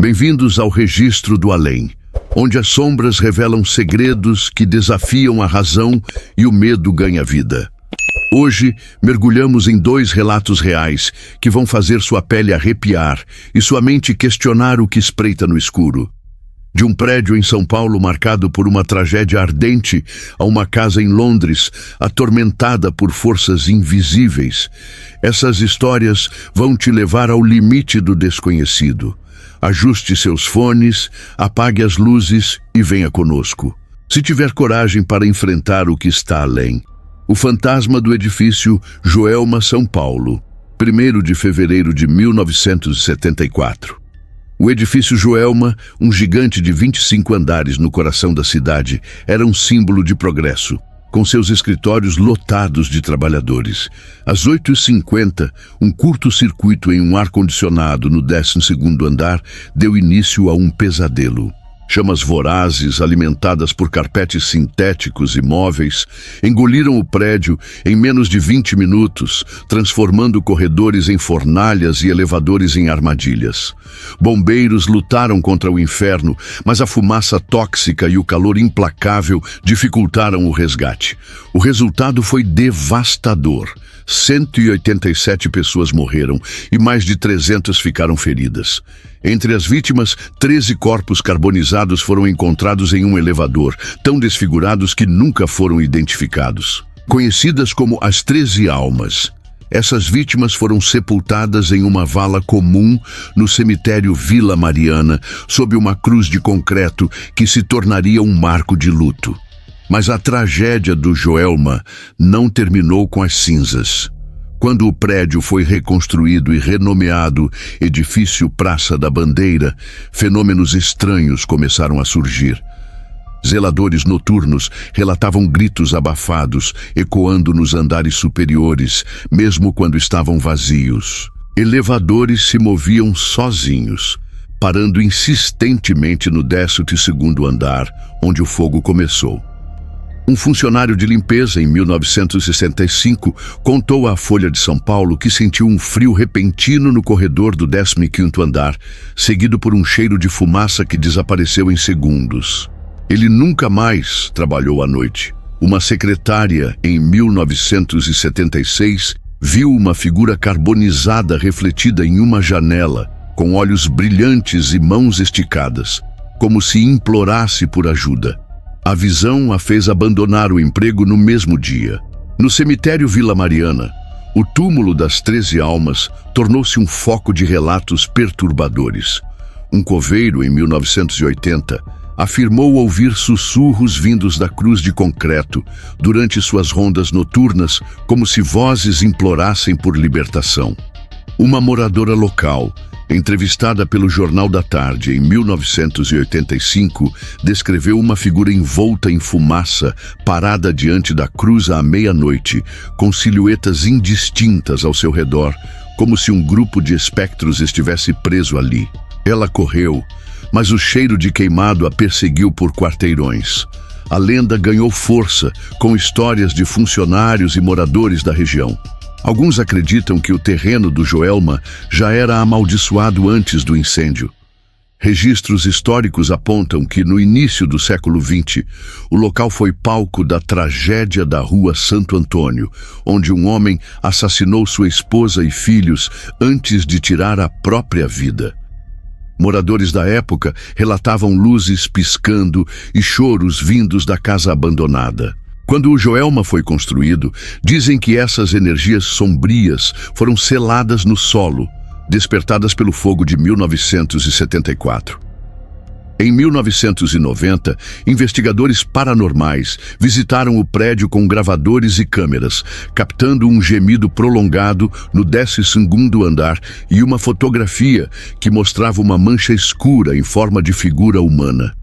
Bem-vindos ao Registro do Além, onde as sombras revelam segredos que desafiam a razão e o medo ganha vida. Hoje, mergulhamos em 2 relatos reais que vão fazer sua pele arrepiar e sua mente questionar o que espreita no escuro. De um prédio em São Paulo marcado por uma tragédia ardente a uma casa em Londres atormentada por forças invisíveis, essas histórias vão te levar ao limite do desconhecido. Ajuste seus fones, apague as luzes e venha conosco. Se tiver coragem para enfrentar o que está além. O fantasma do edifício Joelma, São Paulo, 1º de fevereiro de 1974. O edifício Joelma, um gigante de 25 andares no coração da cidade, era um símbolo de progresso, com seus escritórios lotados de trabalhadores. Às 8h50, um curto-circuito em um ar-condicionado no 12º andar deu início a um pesadelo. Chamas vorazes, alimentadas por carpetes sintéticos e móveis, engoliram o prédio em menos de 20 minutos, transformando corredores em fornalhas e elevadores em armadilhas. Bombeiros lutaram contra o inferno, mas a fumaça tóxica e o calor implacável dificultaram o resgate. O resultado foi devastador. 187 pessoas morreram e mais de 300 ficaram feridas. Entre as vítimas, 13 corpos carbonizados foram encontrados em um elevador, tão desfigurados que nunca foram identificados. Conhecidas como as 13 almas, essas vítimas foram sepultadas em uma vala comum no cemitério Vila Mariana, sob uma cruz de concreto que se tornaria um marco de luto. Mas a tragédia do Joelma não terminou com as cinzas. Quando o prédio foi reconstruído e renomeado Edifício Praça da Bandeira, fenômenos estranhos começaram a surgir. Zeladores noturnos relatavam gritos abafados, ecoando nos andares superiores, mesmo quando estavam vazios. Elevadores se moviam sozinhos, parando insistentemente no 12º andar, onde o fogo começou. Um funcionário de limpeza, em 1965, contou à Folha de São Paulo que sentiu um frio repentino no corredor do 15º andar, seguido por um cheiro de fumaça que desapareceu em segundos. Ele nunca mais trabalhou à noite. Uma secretária, em 1976, viu uma figura carbonizada refletida em uma janela, com olhos brilhantes e mãos esticadas, como se implorasse por ajuda. A visão a fez abandonar o emprego no mesmo dia. No cemitério Vila Mariana, o túmulo das 13 almas tornou-se um foco de relatos perturbadores. Um coveiro, em 1980, afirmou ouvir sussurros vindos da cruz de concreto durante suas rondas noturnas, como se vozes implorassem por libertação. Uma moradora local, entrevistada pelo Jornal da Tarde em 1985, descreveu uma figura envolta em fumaça, parada diante da cruz à meia-noite, com silhuetas indistintas ao seu redor, como se um grupo de espectros estivesse preso ali. Ela correu, mas o cheiro de queimado a perseguiu por quarteirões. A lenda ganhou força com histórias de funcionários e moradores da região. Alguns acreditam que o terreno do Joelma já era amaldiçoado antes do incêndio. Registros históricos apontam que, no início do século XX, o local foi palco da tragédia da Rua Santo Antônio, onde um homem assassinou sua esposa e filhos antes de tirar a própria vida. Moradores da época relatavam luzes piscando e choros vindos da casa abandonada. Quando o Joelma foi construído, dizem que essas energias sombrias foram seladas no solo, despertadas pelo fogo de 1974. Em 1990, investigadores paranormais visitaram o prédio com gravadores e câmeras, captando um gemido prolongado no 12º andar e uma fotografia que mostrava uma mancha escura em forma de figura humana.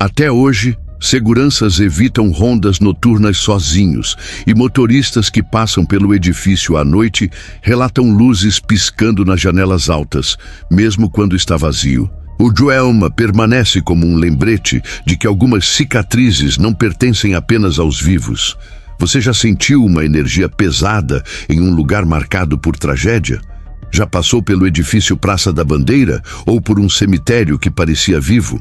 Até hoje, seguranças evitam rondas noturnas sozinhos e motoristas que passam pelo edifício à noite relatam luzes piscando nas janelas altas, mesmo quando está vazio. O Joelma permanece como um lembrete de que algumas cicatrizes não pertencem apenas aos vivos. Você já sentiu uma energia pesada em um lugar marcado por tragédia? Já passou pelo edifício Praça da Bandeira ou por um cemitério que parecia vivo?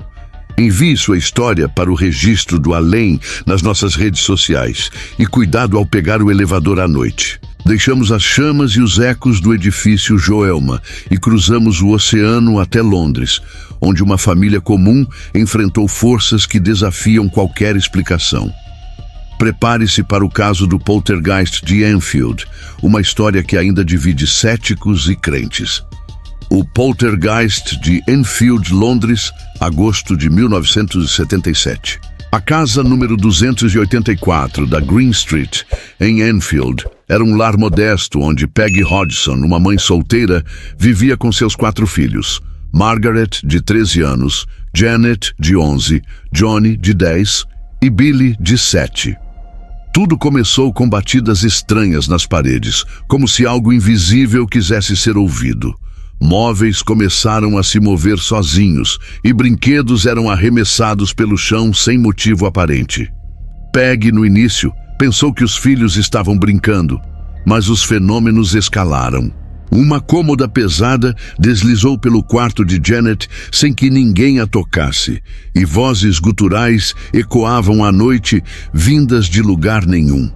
Envie sua história para o Registro do Além nas nossas redes sociais e cuidado ao pegar o elevador à noite. Deixamos as chamas e os ecos do edifício Joelma e cruzamos o oceano até Londres, onde uma família comum enfrentou forças que desafiam qualquer explicação. Prepare-se para o caso do Poltergeist de Enfield, uma história que ainda divide céticos e crentes. O Poltergeist de Enfield, Londres, agosto de 1977. A casa número 284 da Green Street, em Enfield, era um lar modesto onde Peggy Hodgson, uma mãe solteira, vivia com seus 4 filhos. Margaret, de 13 anos, Janet, de 11, Johnny, de 10 e Billy, de 7. Tudo começou com batidas estranhas nas paredes, como se algo invisível quisesse ser ouvido. Móveis começaram a se mover sozinhos e brinquedos eram arremessados pelo chão sem motivo aparente. Peggy, no início, pensou que os filhos estavam brincando, mas os fenômenos escalaram. Uma cômoda pesada deslizou pelo quarto de Janet sem que ninguém a tocasse, e vozes guturais ecoavam à noite, vindas de lugar nenhum.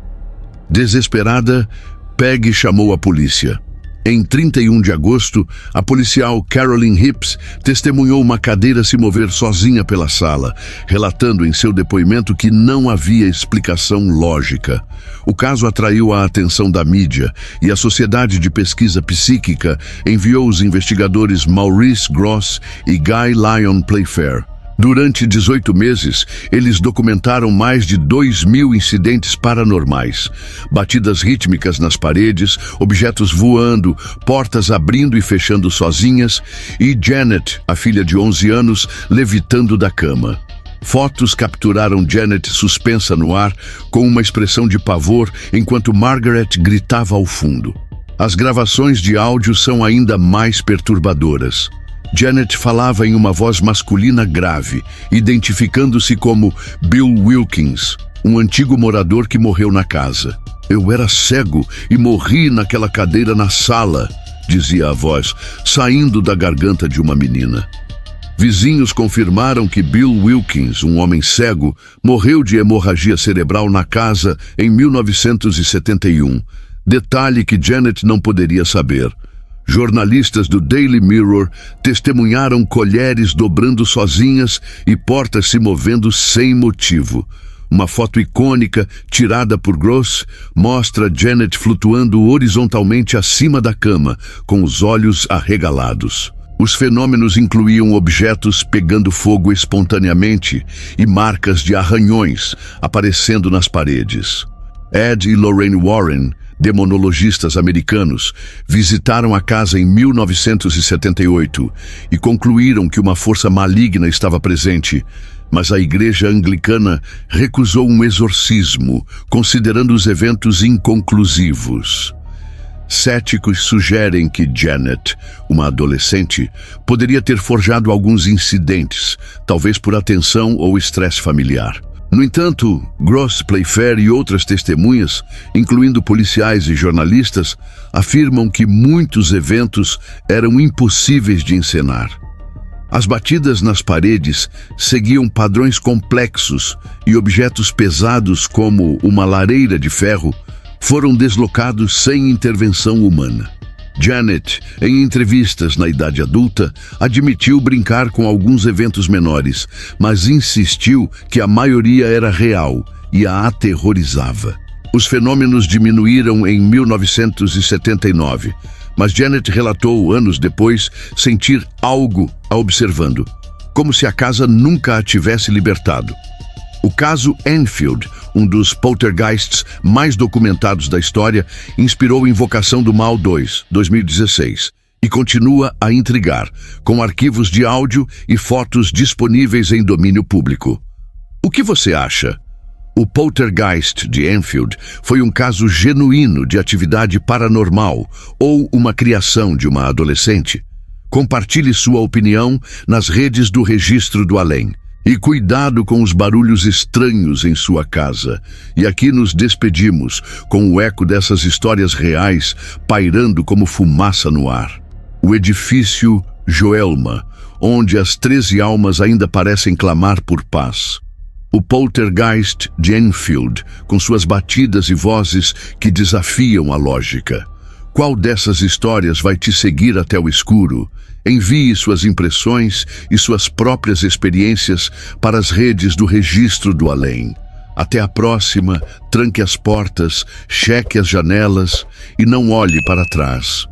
Desesperada, Peggy chamou a polícia. Em 31 de agosto, a policial Carolyn Hips testemunhou uma cadeira se mover sozinha pela sala, relatando em seu depoimento que não havia explicação lógica. O caso atraiu a atenção da mídia e a Sociedade de Pesquisa Psíquica enviou os investigadores Maurice Gross e Guy Lyon Playfair. Durante 18 meses, eles documentaram mais de 2.000 incidentes paranormais. Batidas rítmicas nas paredes, objetos voando, portas abrindo e fechando sozinhas e Janet, a filha de 11 anos, levitando da cama. Fotos capturaram Janet suspensa no ar, com uma expressão de pavor, enquanto Margaret gritava ao fundo. As gravações de áudio são ainda mais perturbadoras. Janet falava em uma voz masculina grave, identificando-se como Bill Wilkins, um antigo morador que morreu na casa. "Eu era cego e morri naquela cadeira na sala", dizia a voz, saindo da garganta de uma menina. Vizinhos confirmaram que Bill Wilkins, um homem cego, morreu de hemorragia cerebral na casa em 1971. Detalhe que Janet não poderia saber. Jornalistas do Daily Mirror testemunharam colheres dobrando sozinhas e portas se movendo sem motivo. Uma foto icônica, tirada por Gross, mostra Janet flutuando horizontalmente acima da cama, com os olhos arregalados. Os fenômenos incluíam objetos pegando fogo espontaneamente e marcas de arranhões aparecendo nas paredes. Ed e Lorraine Warren, demonologistas americanos, visitaram a casa em 1978 e concluíram que uma força maligna estava presente, mas a Igreja Anglicana recusou um exorcismo, considerando os eventos inconclusivos. Céticos sugerem que Janet, uma adolescente, poderia ter forjado alguns incidentes, talvez por atenção ou estresse familiar. No entanto, Gross, Playfair e outras testemunhas, incluindo policiais e jornalistas, afirmam que muitos eventos eram impossíveis de encenar. As batidas nas paredes seguiam padrões complexos e objetos pesados como uma lareira de ferro foram deslocados sem intervenção humana. Janet, em entrevistas na idade adulta, admitiu brincar com alguns eventos menores, mas insistiu que a maioria era real e a aterrorizava. Os fenômenos diminuíram em 1979, mas Janet relatou, anos depois, sentir algo a observando, como se a casa nunca a tivesse libertado. O caso Enfield, um dos poltergeists mais documentados da história, inspirou Invocação do Mal 2, 2016, e continua a intrigar, com arquivos de áudio e fotos disponíveis em domínio público. O que você acha? O Poltergeist de Enfield foi um caso genuíno de atividade paranormal ou uma criação de uma adolescente? Compartilhe sua opinião nas redes do Registro do Além. E cuidado com os barulhos estranhos em sua casa. E aqui nos despedimos com o eco dessas histórias reais pairando como fumaça no ar. O edifício Joelma, onde as 13 almas ainda parecem clamar por paz. O poltergeist de Enfield, com suas batidas e vozes que desafiam a lógica. Qual dessas histórias vai te seguir até o escuro? Envie suas impressões e suas próprias experiências para as redes do Registro do Além. Até a próxima, tranque as portas, cheque as janelas e não olhe para trás.